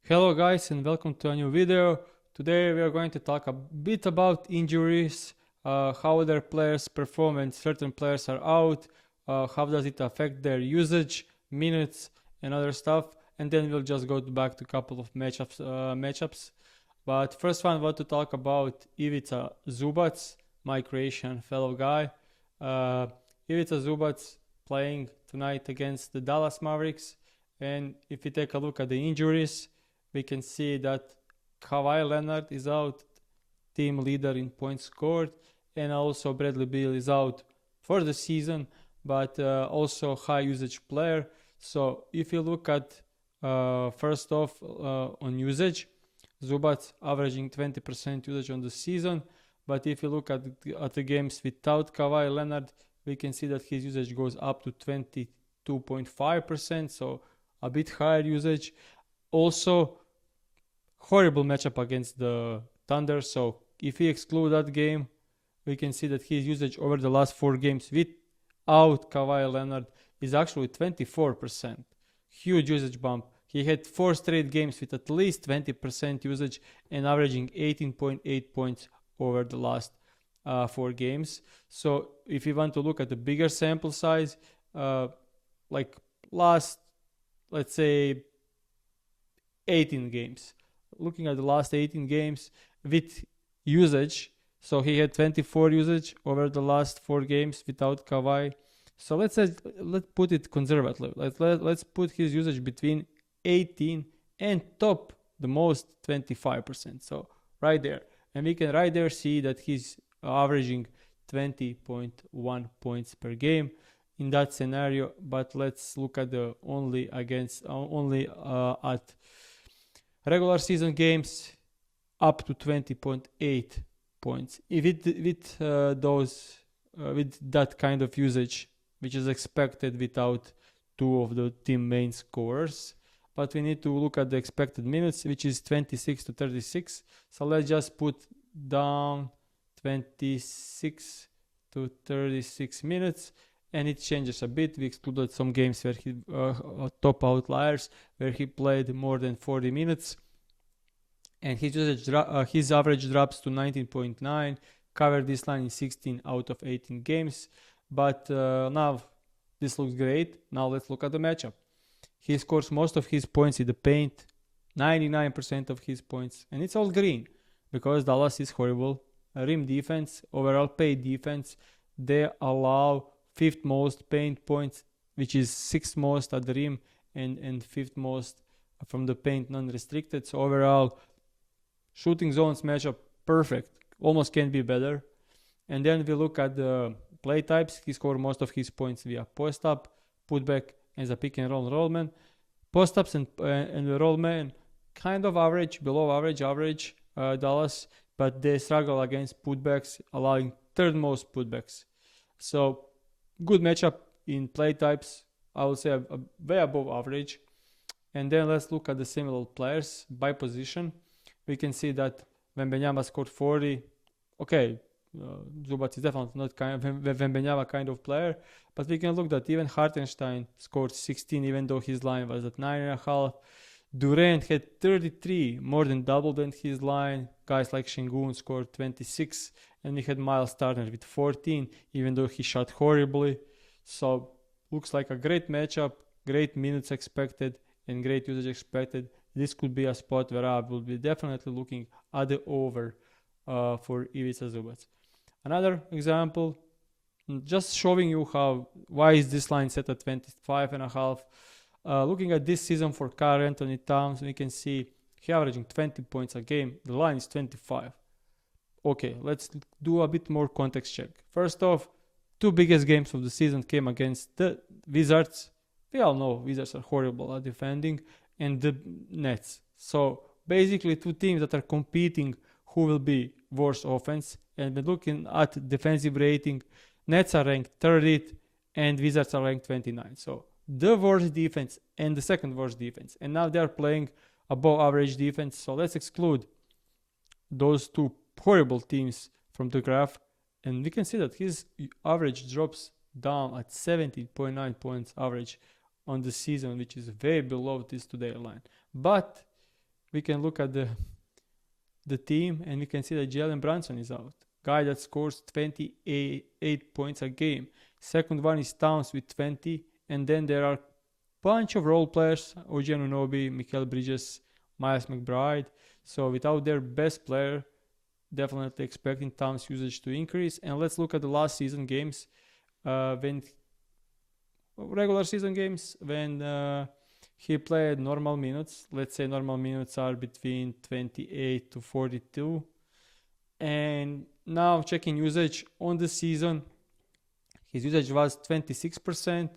Hello guys and welcome to a new video. Today we are going to talk a bit about injuries, how their players perform when certain players are out, how does it affect their usage, minutes and other stuff, and then we'll just go back to a couple of matchups. But first one I want to talk about Ivica Zubac, my Croatian fellow guy. Ivica Zubac playing tonight against the Dallas Mavericks, and if we take a look at the injuries, we can see that Leonard is out, team leader in points scored, and also Bradley Beal is out for the season, but also high usage player. So if you look at first off on usage, Zubac averaging 20% usage on the season, but if you look at the games without Kawhi Leonard, we can see that his usage goes up to 22.5%, so a bit higher usage. Also, horrible matchup against the Thunder. So if we exclude that game, we can see that his usage over the last 4 games without Kawhi Leonard is actually 24%. Huge usage bump. He had 4 straight games with at least 20% usage and averaging 18.8 points over the last 4 games. So if you want to look at the bigger sample size, like last, let's say 18 games. Looking at the last 18 games with usage, so he had 24 usage over the last 4 games without Kawhi. So let's put it conservatively. Let's put his usage between 18 and top the most 25%. So right there, and we can right there see that he's averaging 20.1 points per game in that scenario. But let's look at the only at regular season games, up to 20.8 points. With that kind of usage, which is expected without 2 of the team main scorers. But we need to look at the expected minutes, which is 26 to 36. So let's just put down 26 to 36 minutes. And it changes a bit. We excluded some games where he top outliers where he played more than 40 minutes, and his average drops to 19.9. Covered this line in 16 out of 18 games. But now this looks great. Now let's look at the matchup. He scores most of his points in the paint, 99% of his points, and it's all green because Dallas is horrible. Rim defense, overall paint defense, they allow 5th most paint points, which is 6th most at the rim and 5th most from the paint non-restricted. So overall, shooting zones matchup perfect, almost can't be better. And then we look at the play types. He scored most of his points via post up, putback, and the pick and roll man. Post ups and the roll man kind of average, below average Dallas, but they struggle against putbacks, allowing 3rd most putbacks. So good matchup in play types. I would say way above average. And then let's look at the similar players by position. We can see that Wembanyama scored 40. Okay, Zubac is definitely not Wembanyama kind of player, but we can look that even Hartenstein scored 16, even though his line was at 9.5. Durant had 33, more than double than his line. Guys like Şengün scored 26, and we had Miles Turner with 14, even though he shot horribly. So looks like a great matchup, great minutes expected, and great usage expected. This could be a spot where I will be definitely looking at the over for Ivica Zubac. Another example, just showing you why is this line set at 25.5. Looking at this season for Karl-Anthony Towns, we can see he averaging 20 points a game. The line is 25. Okay, let's do a bit more context check. First off, 2 biggest games of the season came against the Wizards. We all know Wizards are horrible at defending, and the Nets. So basically 2 teams that are competing who will be worse offense. And when looking at defensive rating, Nets are ranked 30th and Wizards are ranked 29th. So the worst defense and the second worst defense. And now they are playing above average defense. So let's exclude those 2 horrible teams from the graph. And we can see that his average drops down at 17.9 points average on the season, which is way below this today line. But we can look at the team, and we can see that Jalen Brunson is out. Guy that scores 28 points a game. Second one is Towns with 20, and then there are bunch of role players: OG Anunoby, Mikal Bridges, Miles McBride. So without their best player, definitely expecting Towns usage to increase. And let's look at the last season games, when regular season games, when he played normal minutes. Let's say normal minutes are between 28 to 42. And now checking usage on the season, his usage was 26%.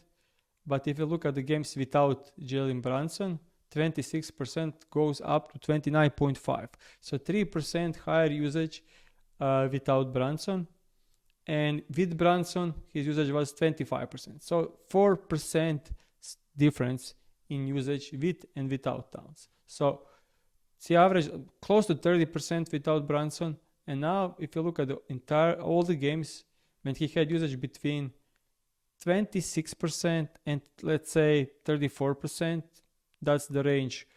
But if you look at the games without Jalen Brunson, 26% goes up to 29.5. So 3% higher usage without Brunson. And with Brunson, his usage was 25%. So 4% difference in usage with and without Towns. So it's the average close to 30% without Brunson. And now if you look at all the games when he had usage between 26% and let's say 34%, that's the range,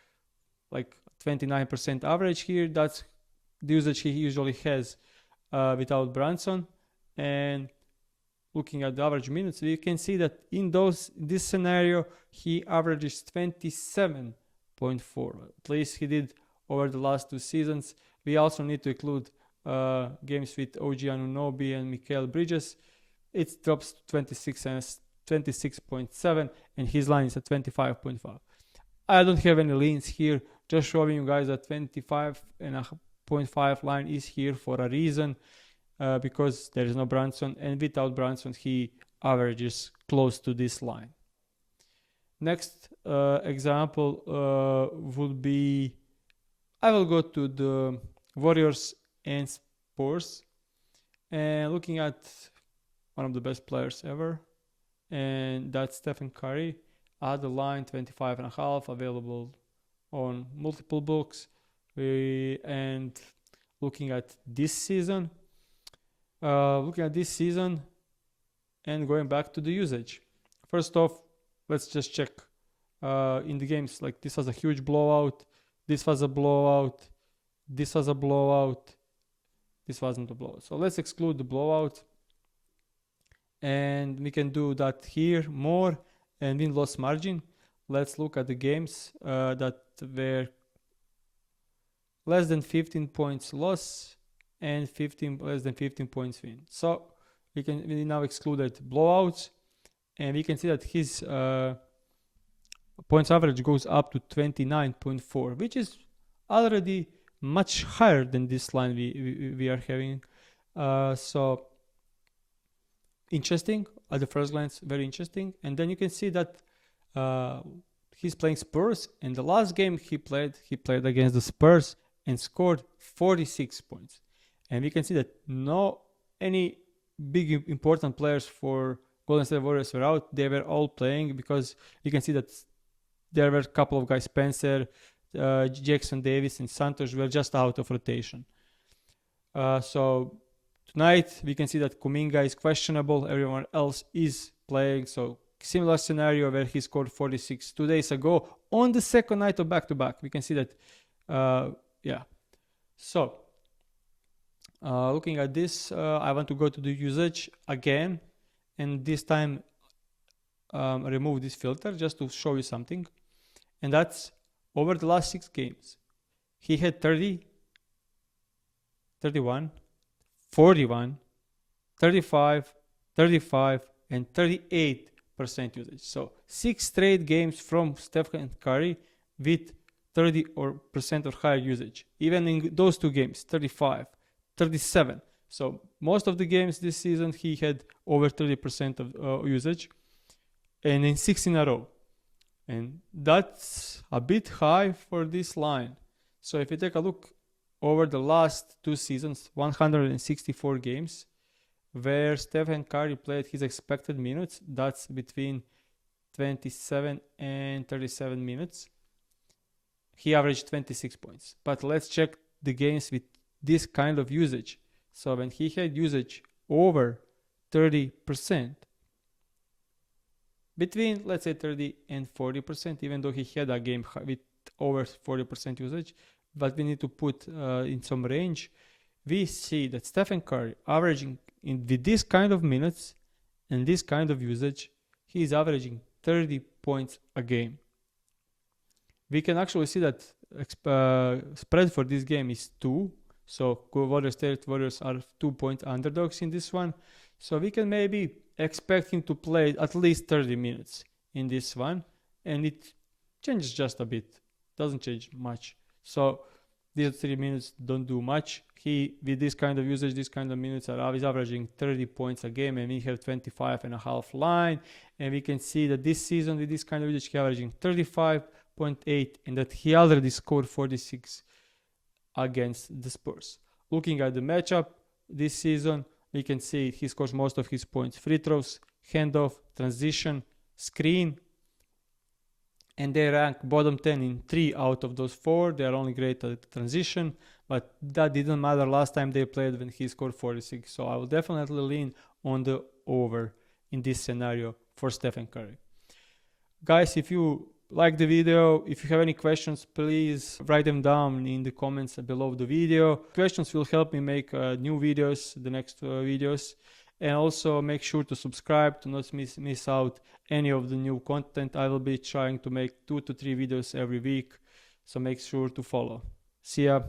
like 29% average here. That's the usage he usually has without Brunson. And looking at the average minutes, we can see that in this scenario he averages 27.4. At least he did over the last 2 seasons. We also need to include games with OG Anunoby and Mikal Bridges. It drops to 26.7, and his line is at 25.5. I don't have any leans here, just showing you guys that 25.5 line is here for a reason, because there is no Brunson, and without Brunson he averages close to this line. Next example would be, I will go to the Warriors and Spurs, and looking at one of the best players ever, and that's Stephen Curry. At the line 25.5, available on multiple books. And looking at this season, and going back to the usage. First off, let's just check in the games. Like, this was a huge blowout, this was a blowout, this was a blowout, this wasn't a blowout. So let's exclude the blowout, and we can do that here more. And win-loss margin, let's look at the games that were less than 15 points loss and less than 15 points win. So we now excluded blowouts, and we can see that his points average goes up to 29.4, which is already much higher than this line we are having. So interesting at the first glance, very interesting. And then you can see that he's playing Spurs, and the last game he played against the Spurs and scored 46 points. And we can see that no any big important players for Golden State Warriors were out. They were all playing, because you can see that there were a couple of guys, Spencer, Jackson Davis and Santos, were just out of rotation. So tonight we can see that Kuminga is questionable, everyone else is playing. So similar scenario where he scored 46 2 days ago on the second night of back-to-back. We can see that, So looking at this, I want to go to the usage again, and this time remove this filter just to show you something. And that's over the last 6 games. He had 30, 31, 41, 35, 35, and 38% usage. So 6 straight games from Stephen Curry with 30% or higher usage. Even in those 2 games, 35, 37. So most of the games this season he had over 30% of usage, and in 6 in a row. And that's a bit high for this line. So if you take a look over the last 2 seasons, 164 games, where Stephen Curry played his expected minutes, that's between 27 and 37 minutes, he averaged 26 points. But let's check the games with this kind of usage. So when he had usage over 30%, between, let's say, 30 and 40%, even though he had a game with over 40% usage, but we need to put in some range. We see that Stephen Curry averaging with this kind of minutes and this kind of usage, he is averaging 30 points a game. We can actually see that spread for this game is 2. So Golden State Warriors are 2-point underdogs in this one. So we can maybe expect him to play at least 30 minutes in this one. And it changes just a bit. Doesn't change much. So these 3 minutes don't do much. He, with this kind of usage, this kind of minutes, is averaging 30 points a game, and we have 25.5 line. And we can see that this season, with this kind of usage, he's averaging 35.8, and that he already scored 46 against the Spurs. Looking at the matchup this season, we can see he scores most of his points. Free throws, handoff, transition, screen. And they rank bottom 10 in 3 out of those 4. They are only great at transition, but that didn't matter last time they played when he scored 46. So I will definitely lean on the over in this scenario for Stephen Curry. Guys, if you like the video, if you have any questions, please write them down in the comments below the video. Questions will help me make new videos, the next videos. And also make sure to subscribe to not miss out any of the new content. I will be trying to make 2 to 3 videos every week, so make sure to follow. See ya.